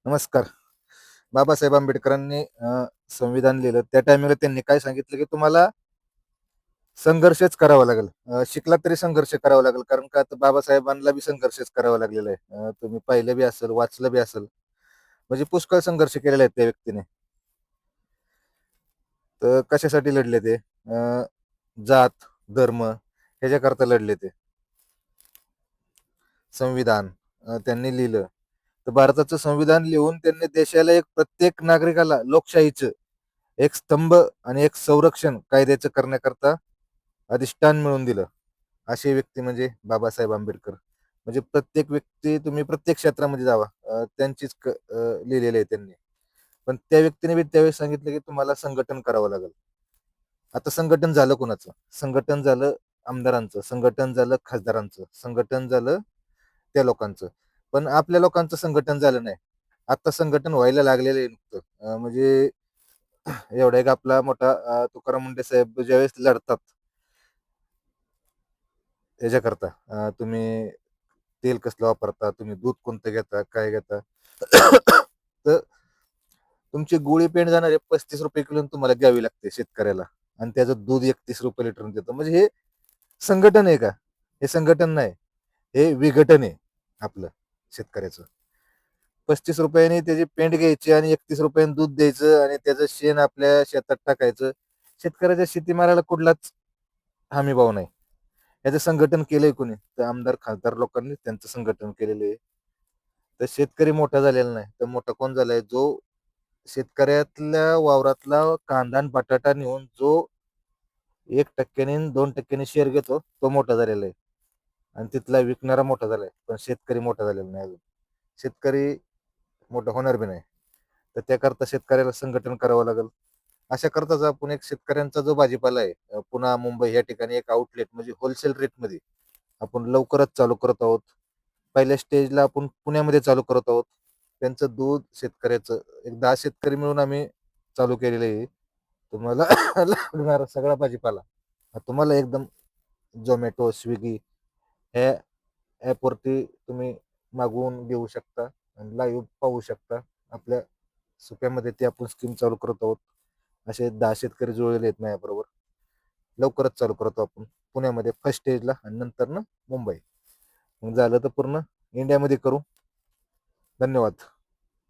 नमस्कार. बाबासाहेब आंबेडकरांनी संविधान लिहिलं. त्या टायमिंगला त्यांनी काय सांगितलं, की तुम्हाला संघर्षच करावा लागेल. शिकलात तरी संघर्ष करावा लागेल. कारण का तर बाबासाहेबांना बी संघर्षच करावा लागलेला आहे. तुम्ही पाहिलं बी असेल, वाचलं बी असेल. म्हणजे पुष्कळ संघर्ष केलेले आहेत त्या व्यक्तीने. तर कशासाठी लढले ते? जात, धर्म ह्याच्याकरता लढले ते. संविधान त्यांनी लिहिलं. तर भारताचं संविधान लिहून त्यांनी देशाला एक प्रत्येक नागरिकाला लोकशाहीचं एक स्तंभ आणि एक संरक्षण कायद्याचं करण्याकरता अधिष्ठान मिळवून दिलं. असे व्यक्ती म्हणजे बाबासाहेब आंबेडकर. म्हणजे प्रत्येक व्यक्ती तुम्ही प्रत्येक क्षेत्रामध्ये जावा, त्यांचीच लिहिलेलं आहे त्यांनी. पण त्या व्यक्तीने बी त्यावेळेस सांगितलं की तुम्हाला संघटन करावं लागेल. आता संघटन झालं कोणाचं? संघटन झालं आमदारांचं, संघटन झालं खासदारांचं, संघटन झालं त्या लोकांचं. पण आपल्या लोकांचं संघटन झालं नाही. आता संघटन व्हायला लागलेलं आहे नुकतं. म्हणजे एवढा एक आपला मोठा तुकाराम मुंडे साहेब ज्यावेळेस लढतात याच्याकरता, तुम्ही तेल कसलं वापरता, तुम्ही दूध कोणतं घेता, काय घेता. तर तुमची गोळी पेंड जाणारे 35 रुपये किलो तुम्हाला द्यावी लागते शेतकऱ्याला. आणि त्याचं दूध 31 रुपये लिटर देतं. म्हणजे हे संघटन आहे का? हे संघटन नाही, हे विघटन आहे आपलं शेतकऱ्याचं. 35 रुपयाने त्याची पेंड घ्यायची आणि 31 रुपयाने दूध द्यायचं आणि त्याचं शेण आपल्या शेतात टाकायचं. शेतकऱ्याच्या शेतीमालाला कुठलाच हमी भाव नाही. याचं संघटन केलंय कोणी? तर आमदार खासदार लोकांनी त्यांचं संघटन केलेलं आहे. तर शेतकरी मोठा झालेला नाही, तर मोठा कोण झालाय? जो शेतकऱ्यातल्या वावरातला कांदा आणि बटाटा नेऊन जो 1% 2% शेअर घेतो, तो मोठा झालेला आहे. आणि तिथला विकणारा मोठा झालाय, पण शेतकरी मोठा झालेला नाही अजून. शेतकरी मोठा होणार बी नाही. तर त्याकरता शेतकऱ्याला संघटन करावं लागेल. अशा करताच आपण एक शेतकऱ्यांचा जो भाजीपाला आहे, पुन्हा मुंबई या ठिकाणी एक आउटलेट म्हणजे होलसेल रेटमध्ये आपण लवकरच चालू करत आहोत. पहिल्या स्टेजला आपण पुण्यामध्ये चालू करत आहोत. त्यांचं दूध शेतकऱ्याचं एक 10 शेतकरी मिळून आम्ही चालू केलेलं आहे. तुम्हाला लागणारा सगळा भाजीपाला तुम्हाला एकदम झोमॅटो, स्विगी ह्या ॲपवरती तुम्ही मागवून घेऊ शकता आणि लाईव्ह पाहू शकता. आपल्या सुप्यामध्ये ते आपण स्कीम चालू करत आहोत. असे 10 शेतकरी जुळलेले आहेत माझ्याबरोबर. लवकरच चालू करतो आपण पुण्यामध्ये फर्स्ट स्टेजला आणि नंतर ना मुंबई. मग झालं तर पूर्ण इंडियामध्ये करू. धन्यवाद.